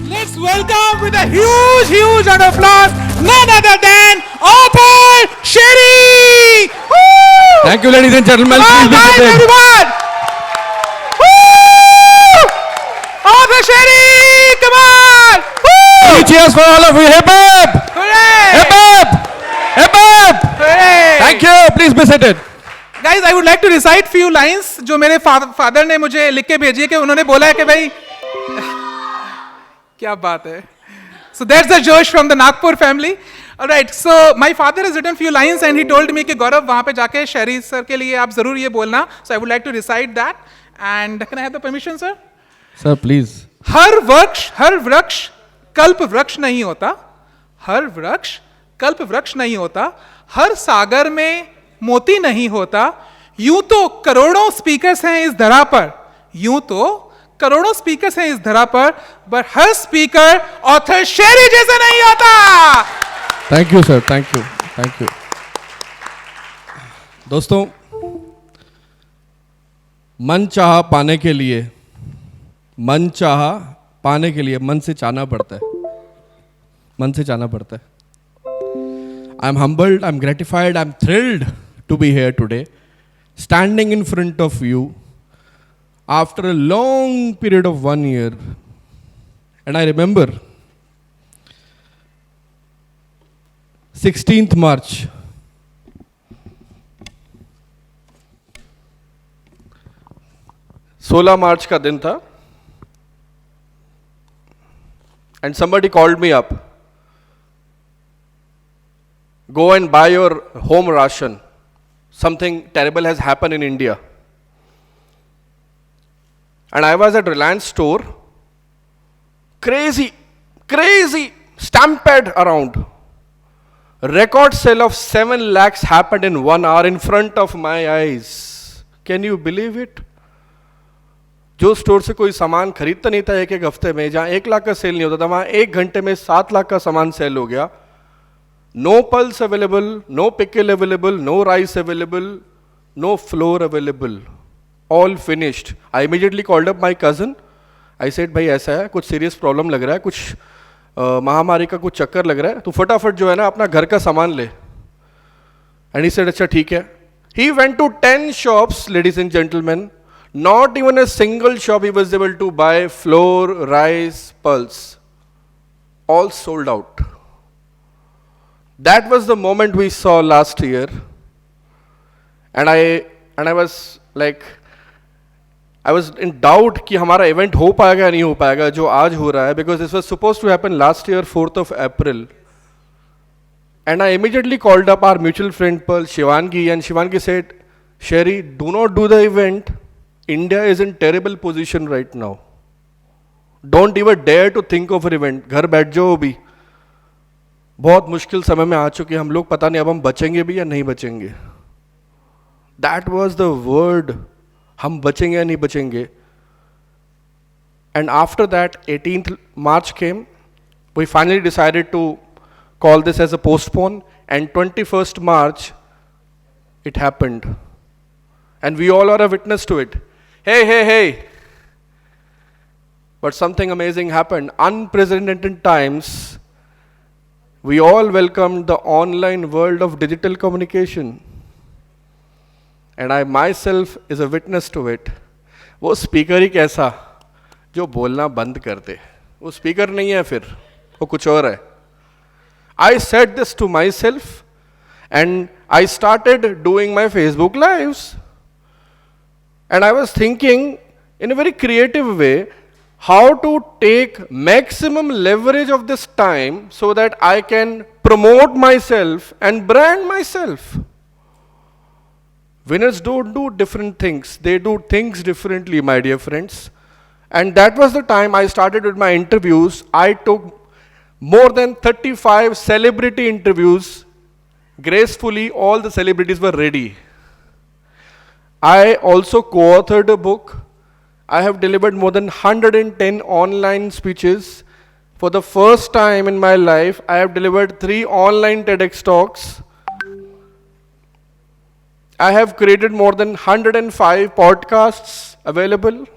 Let's welcome with a huge round of applause none other than Arthur Sherry. Woo! Thank you, ladies and gentlemen. Come on, Please be guys, seated. everyone. Woo! Arthur Sherry, come on. Woo! Three cheers for all of you. Hip hip! Hooray! Hip hip! Hip hip! Hooray! Thank you. Please be seated. Guys, I would like to recite few lines जो मेरे father ने मुझे लिख के भेजी है कि उन्होंने बोला है कि भाई क्या बात है. So that's the Josh from the Nagpur family. All right, so my father has written few lines and he told me कि गौरव वहाँ पे जाके शेरी सर के लिए आप जरूर ये बोलना. So I would like to recite that. And can I have the permission, sir? Sir, please. हर वृक्ष कल्प वृक्ष नहीं होता. हर वृक्ष कल्प वृक्ष नहीं होता. हर सागर में मोती नहीं होता. यूं तो करोड़ों स्पीकर्स हैं इस धरा पर. यूं तो करोड़ों स्पीकर्स हैं इस धरा पर, बट हर स्पीकर ऑथर शेरी जैसा नहीं होता. Thank you, sir. Thank you. Thank you. दोस्तों, मन चाहा पाने के लिए मन से चाहना पड़ता है. मन से चाहना पड़ता है. I am humbled, I am gratified, I am thrilled to be here today, standing in front of you after a long period of 1 year. And I remember 16th March, March का दिन था, and somebody called me up. Go and buy your home ration. Something terrible has happened in India. And I was at Reliance store. Crazy, stampede around. Record sale of 7 lakhs happened in 1 hour in front of my eyes. Can you believe it? जो store से कोई सामान खरीदता नहीं था एक हफ्ते में, जहाँ 1 लाख का सेल नहीं होता था, वहाँ 1 घंटे में 7 लाख का सामान सेल हो गया. No pulse available, no pickle available, no rice available, no flour available. All finished. I immediately called up my cousin. I said, भाई ऐसा है, कुछ serious problem लग रहा है, कुछ महामारी का कुछ चक्कर लग रहा है, तो फटाफट जो है ना अपना घर का सामान ले. And he said, अच्छा ठीक है. He went to 10 shops, ladies and gentlemen. Not even a single shop he was able to buy flour, rice, pulse. All sold out. That was the moment we saw last year, and I was like, I was in doubt कि हमारा event हो पाएगा या नहीं हो पाएगा जो आज हो रहा है, because this was supposed to happen last year 4th of April. And I immediately called up our mutual friend Pearl Shivangi, and Shivangi said, Sherry, do not do the event. India is in terrible position right now. Don't even dare to think of an event. घर बैठ जाओ अभी. बहुत मुश्किल समय में आ चुके हम लोग, पता नहीं अब हम बचेंगे भी या नहीं बचेंगे. That was the word, हम बचेंगे या नहीं बचेंगे. And after that 18th March came, we finally decided to call this as a postpone, and 21st March it happened, and we all are a witness to it. Hey, but something amazing happened. Unprecedented times, we all welcomed the online world of digital communication, and I myself is a witness to it. वो speaker ही कैसा जो बोलना बंद कर दे. वो speaker नहीं है, फिर वो कुछ और है. I said this to myself, and I started doing my Facebook lives, and I was thinking in a very creative way how to take maximum leverage of this time so that I can promote myself and brand myself. Winners don't do different things, they do things differently, my dear friends. And that was the time I started with my interviews. I took more than 35 celebrity interviews. Gracefully, all the celebrities were ready. I also co-authored a book. I have delivered more than 110 online speeches. For the first time in my life, I have delivered 3 online TEDx talks. I have created more than 105 podcasts available.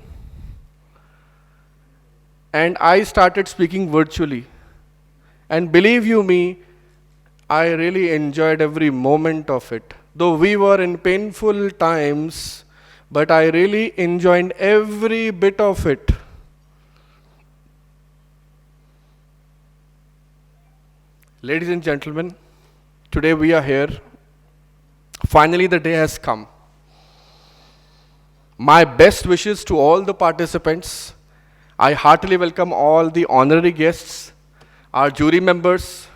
and I started speaking virtually. And believe you me, I really enjoyed every moment of it. Though we were in painful times, but I really enjoyed every bit of it. Ladies and gentlemen, today we are here. Finally, the day has come. My best wishes to all the participants. I heartily welcome all the honorary guests, our jury members,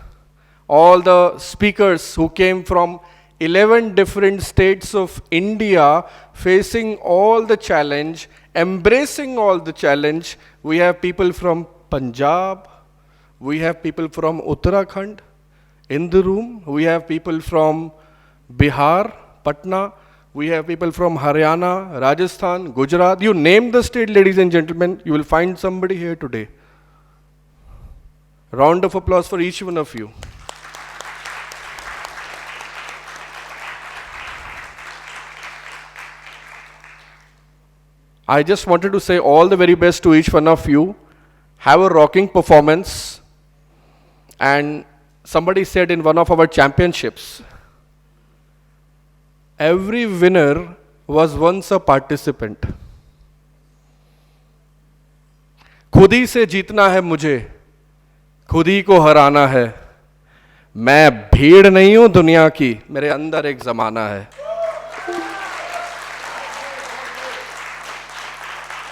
all the speakers who came from 11 different states of India, facing all the challenge, embracing all the challenge. We have people from Punjab, we have people from Uttarakhand in the room, we have people from Bihar, Patna, we have people from Haryana, Rajasthan, Gujarat. You name the state, ladies and gentlemen, you will find somebody here today. Round of applause for each one of you. I just wanted to say all the very best to each one of you. Have a rocking performance. And somebody said in one of our championships, every winner was once a participant. खुद ही से जीतना है मुझे, खुद ही को हराना है. मैं भीड़ नहीं हूं दुनिया की, मेरे अंदर एक जमाना है.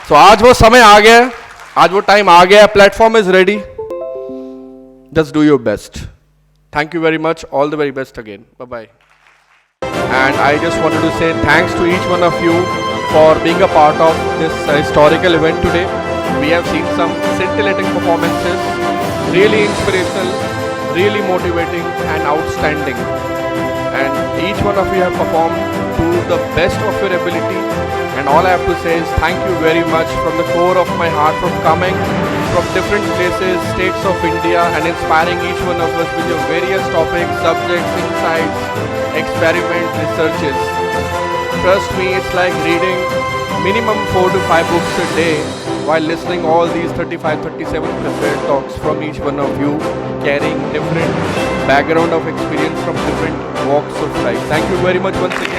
So आज वो समय आ गया, आज वो टाइम आ गया. Platform is ready. Just do your best. Thank you very much. All the very best again. Bye-bye. And I just wanted to say thanks to each one of you for being a part of this historical event today. We have seen some scintillating performances, really inspirational, really motivating and outstanding. And each one of you have performed to the best of your ability. And all I have to say is thank you very much from the core of my heart, from coming from different places, states of India, and inspiring each one of us with your various topics, subjects, insights, experiments, researches. Trust me, it's like reading minimum 4 to 5 books a day while listening all these 35, 37 prepared talks from each one of you, carrying different background of experience from different walks of life. Thank you very much once again.